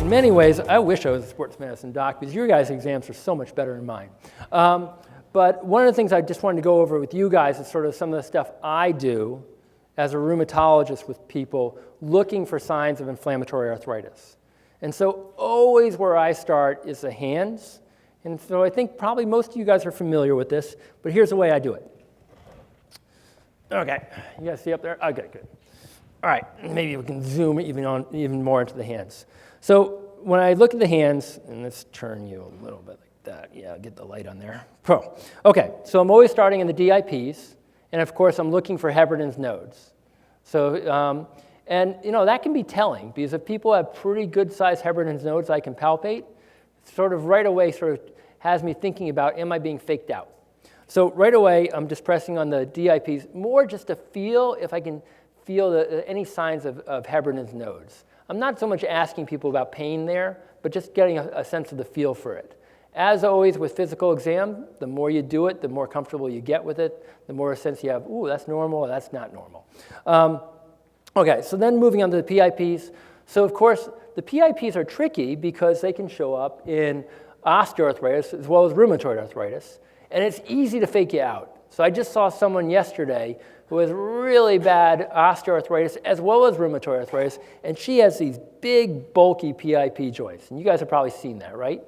In many ways, I wish I was a sports medicine doc because your guys' exams are so much better than mine. But one of the things I just wanted to go over with you guys is sort of some of the stuff I do as a rheumatologist with people looking for signs of inflammatory arthritis. And so always where I start is the hands. And so I think probably most of you guys are familiar with this, but here's the way I do it. Okay, you guys see up there? Okay, good. All right, maybe we can zoom even more into the hands. So when I look at the hands, and let's turn you a little bit like that. Yeah, get the light on there. Okay, so I'm always starting in the DIPs, and of course I'm looking for Heberden's nodes. So, and you know, that can be telling, because if people have pretty good sized Heberden's nodes I can palpate, sort of right away sort of has me thinking about, am I being faked out? So right away, I'm just pressing on the DIPs, more just to feel if I can feel any signs of Heberden's nodes. I'm not so much asking people about pain there, but just getting a sense of the feel for it. As always with physical exam, the more you do it, the more comfortable you get with it, the more sense you have, ooh, that's normal, or that's not normal. Okay, so then moving on to the PIPs. So of course, the PIPs are tricky because they can show up in osteoarthritis as well as rheumatoid arthritis, and it's easy to fake you out. So I just saw someone yesterday who has really bad osteoarthritis as well as rheumatoid arthritis, and she has these big, bulky PIP joints. And you guys have probably seen that, right?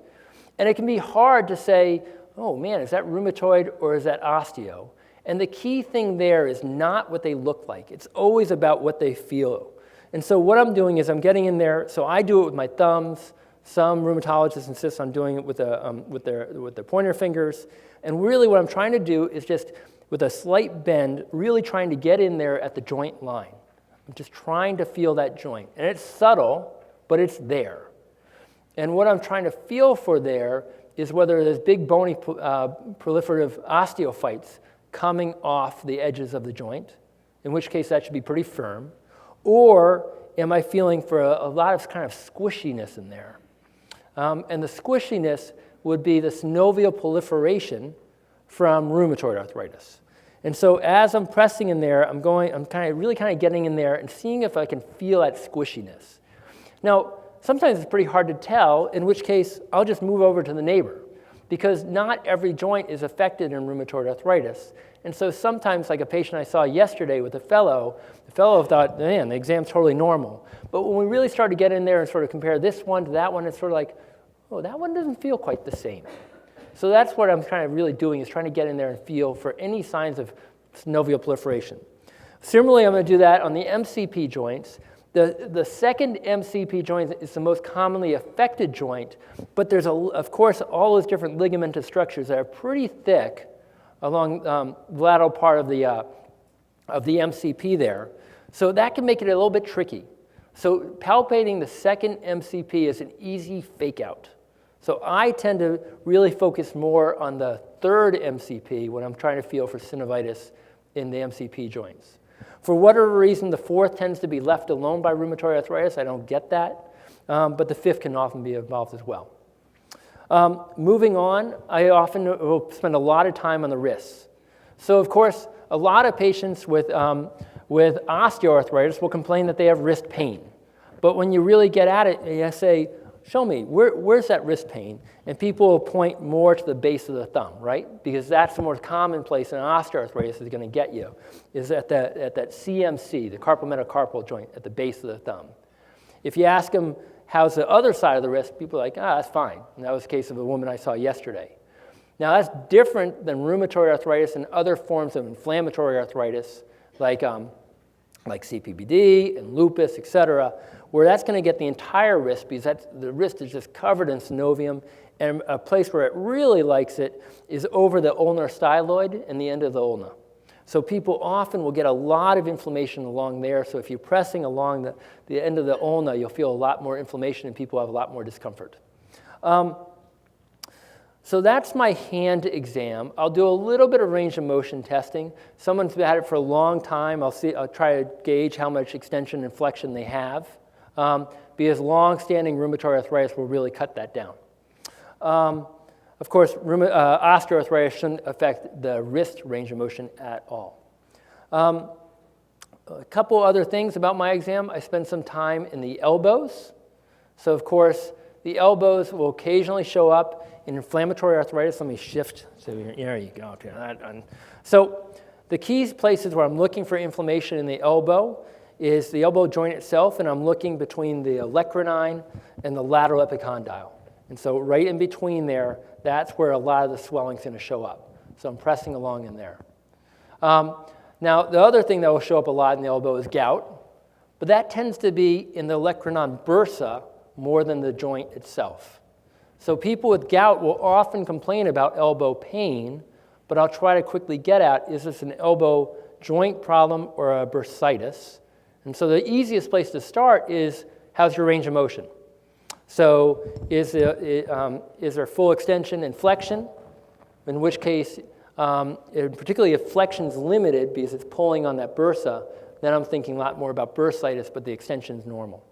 And it can be hard to say, oh man, is that rheumatoid or is that osteo? And the key thing there is not what they look like. It's always about what they feel. And so what I'm doing is I'm getting in there, so I do it with my thumbs. Some rheumatologists insist on doing it with their pointer fingers. And really what I'm trying to do is just, with a slight bend, really trying to get in there at the joint line. I'm just trying to feel that joint. And it's subtle, but it's there. And what I'm trying to feel for there is whether there's big bony proliferative osteophytes coming off the edges of the joint, in which case that should be pretty firm, or am I feeling for a lot of kind of squishiness in there? And the squishiness would be the synovial proliferation from rheumatoid arthritis. And so as I'm pressing in there, I'm really getting in there and seeing if I can feel that squishiness. Now, sometimes it's pretty hard to tell, in which case I'll just move over to the neighbor, because not every joint is affected in rheumatoid arthritis. And so sometimes, like a patient I saw yesterday with the fellow thought, man, the exam's totally normal. But when we really start to get in there and sort of compare this one to that one, it's sort of like, oh, that one doesn't feel quite the same. So that's what I'm kind of really doing, is trying to get in there and feel for any signs of synovial proliferation. Similarly, I'm going to do that on the MCP joints. The second MCP joint is the most commonly affected joint, but there's, of course, all those different ligamentous structures that are pretty thick along the lateral part of the MCP there. So that can make it a little bit tricky. So palpating the second MCP is an easy fake out. So I tend to really focus more on the third MCP when I'm trying to feel for synovitis in the MCP joints. For whatever reason, the fourth tends to be left alone by rheumatoid arthritis. I don't get that, but the fifth can often be involved as well. Moving on, I often will spend a lot of time on the wrists. So of course, a lot of patients with osteoarthritis will complain that they have wrist pain. But when you really get at it, you say, show me, where's that wrist pain? And people will point more to the base of the thumb, right? Because that's the most common place in osteoarthritis is going to get you, is at that CMC, the carpal metacarpal joint at the base of the thumb. If you ask them, how's the other side of the wrist, people are like, that's fine. And that was the case of a woman I saw yesterday. Now that's different than rheumatoid arthritis and other forms of inflammatory arthritis, like CPBD and lupus, et cetera, where that's going to get the entire wrist because the wrist is just covered in synovium, and a place where it really likes it is over the ulnar styloid and the end of the ulna. So people often will get a lot of inflammation along there, so if you're pressing along the end of the ulna, you'll feel a lot more inflammation and people have a lot more discomfort. So that's my hand exam. I'll do a little bit of range of motion testing. Someone's had it for a long time. I'll try to gauge how much extension and flexion they have, because long-standing rheumatoid arthritis will really cut that down. Of course, osteoarthritis shouldn't affect the wrist range of motion at all. A couple other things about my exam. I spend some time in the elbows. So of course, the elbows will occasionally show up in inflammatory arthritis. Let me shift. So there you go. Okay. So the key places where I'm looking for inflammation in the elbow is the elbow joint itself, and I'm looking between the olecranon and the lateral epicondyle. And so right in between there, that's where a lot of the swelling's going to show up. So I'm pressing along in there. Now, the other thing that will show up a lot in the elbow is gout, but that tends to be in the olecranon bursa more than the joint itself. So people with gout will often complain about elbow pain, but I'll try to quickly get at, is this an elbow joint problem or a bursitis? And so the easiest place to start is, how's your range of motion? So is there full extension and flexion? In which case, particularly if flexion's limited because it's pulling on that bursa, then I'm thinking a lot more about bursitis, but the extension's normal.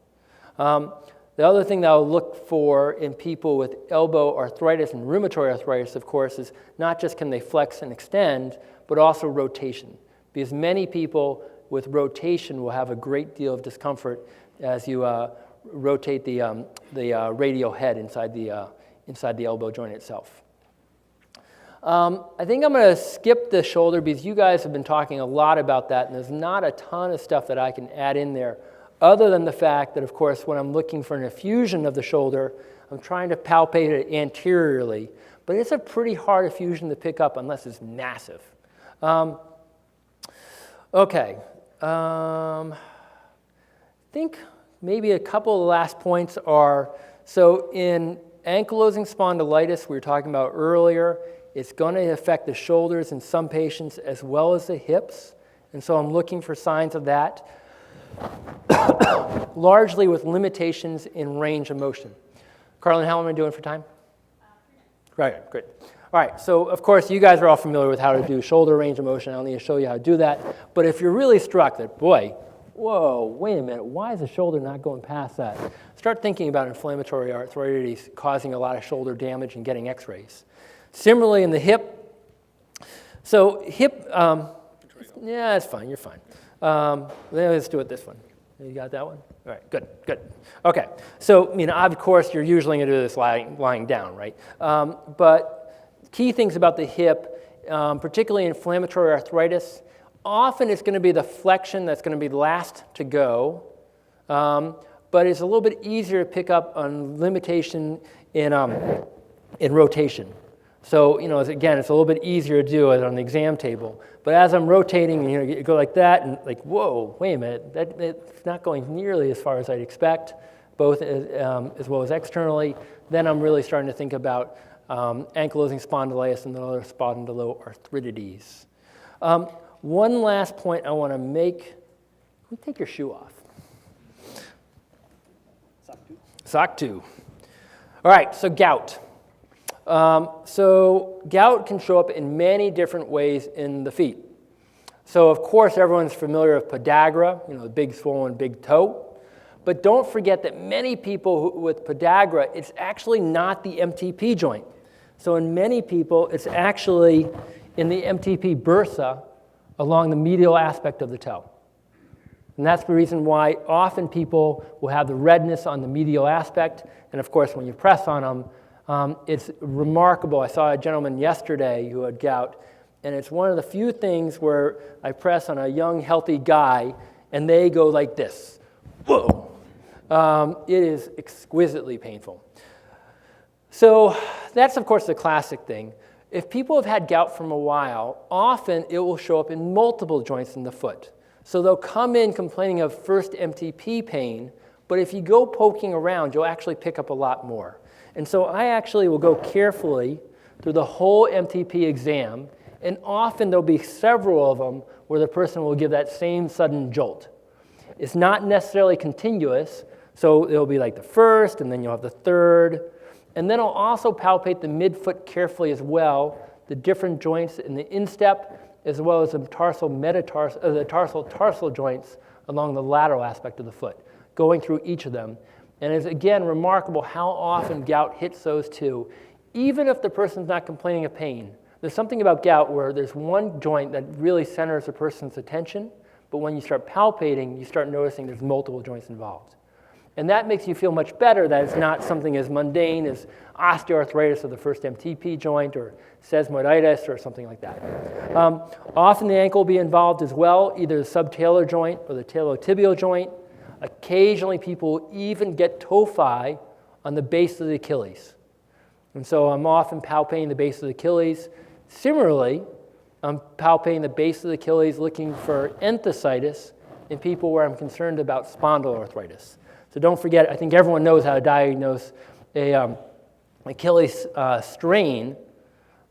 The other thing that I'll look for in people with elbow arthritis and rheumatoid arthritis, of course, is not just can they flex and extend, but also rotation. Because many people with rotation will have a great deal of discomfort as you rotate the radial head inside the elbow joint itself. I think I'm going to skip the shoulder because you guys have been talking a lot about that, and there's not a ton of stuff that I can add in there, other than the fact that, of course, when I'm looking for an effusion of the shoulder, I'm trying to palpate it anteriorly, but it's a pretty hard effusion to pick up unless it's massive. Okay. I think maybe a couple of the last points are, so in ankylosing spondylitis we were talking about earlier, it's going to affect the shoulders in some patients as well as the hips, and so I'm looking for signs of that, largely with limitations in range of motion. Carlin, how am I doing for time? Right, great. All right, so of course you guys are all familiar with how to do shoulder range of motion. I don't need to show you how to do that, but if you're really struck that, boy, whoa, wait a minute, why is the shoulder not going past that? Start thinking about inflammatory arthritis causing a lot of shoulder damage and getting x-rays. Similarly in the hip, so hip, yeah, it's fine, you're fine. Let's do it this one. You got that one? All right, good, good. Okay, so, of course, you're usually going to do this lying down, right? But key things about the hip, particularly inflammatory arthritis, often it's going to be the flexion that's going to be last to go, but it's a little bit easier to pick up on limitation in rotation. So, again, it's a little bit easier to do it on the exam table. But as I'm rotating, you go like that, and like, whoa, wait a minute, it's not going nearly as far as I'd expect, both as well as externally. Then I'm really starting to think about ankylosing spondylitis and the other spondyloarthritides. One last point I want to make. Take your shoe off. Sock 2. All right, so gout. So gout can show up in many different ways in the feet. So of course everyone's familiar with podagra, the big swollen big toe. But don't forget that many people with podagra, it's actually not the MTP joint. So in many people, it's actually in the MTP bursa along the medial aspect of the toe. And that's the reason why often people will have the redness on the medial aspect. And of course, when you press on them, it's remarkable. I saw a gentleman yesterday who had gout, and it's one of the few things where I press on a young, healthy guy, and they go like this. Whoa! It is exquisitely painful. So that's, of course, the classic thing. If people have had gout from a while, often it will show up in multiple joints in the foot. So they'll come in complaining of first MTP pain, but if you go poking around, you'll actually pick up a lot more. And so I actually will go carefully through the whole MTP exam, and often there'll be several of them where the person will give that same sudden jolt. It's not necessarily continuous, so it'll be like the first, and then you'll have the third. And then I'll also palpate the midfoot carefully as well, the different joints in the instep, as well as the tarsal joints along the lateral aspect of the foot, going through each of them. And it's, again, remarkable how often gout hits those two, even if the person's not complaining of pain. There's something about gout where there's one joint that really centers a person's attention, but when you start palpating, you start noticing there's multiple joints involved. And that makes you feel much better that it's not something as mundane as osteoarthritis of the first MTP joint or sesamoiditis or something like that. Often the ankle will be involved as well, either the subtalar joint or the talotibial joint. Occasionally people even get tophi on the base of the Achilles. And so I'm often palpating the base of the Achilles. Similarly, I'm palpating the base of the Achilles looking for enthesitis in people where I'm concerned about spondyloarthritis. So don't forget, I think everyone knows how to diagnose a Achilles strain,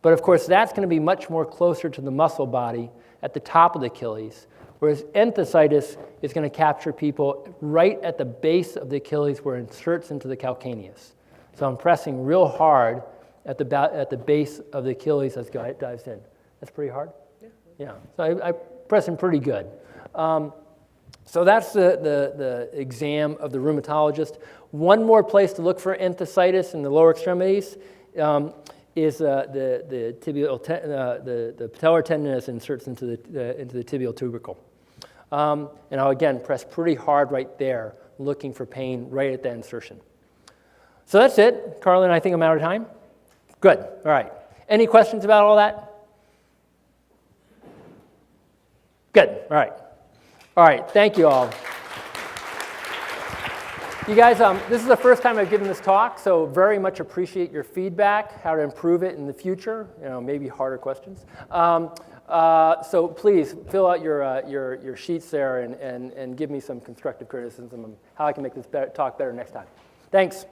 but of course that's going to be much more closer to the muscle body at the top of the Achilles, whereas enthesitis is going to capture people right at the base of the Achilles where it inserts into the calcaneus. So I'm pressing real hard at the base of the Achilles as it dives in. That's pretty hard? Yeah. So I'm pressing pretty good. So that's the exam of the rheumatologist. One more place to look for enthesitis in the lower extremities is the patellar tendon as it inserts into the tibial tubercle. And I'll again press pretty hard right there, looking for pain right at that insertion. So that's it. Carlin, I think I'm out of time. Good. All right. Any questions about all that? Good. All right. All right, thank you all. You guys, this is the first time I've given this talk, so very much appreciate your feedback, how to improve it in the future, maybe harder questions. So please fill out your sheets there and give me some constructive criticism on how I can make this talk better next time. Thanks.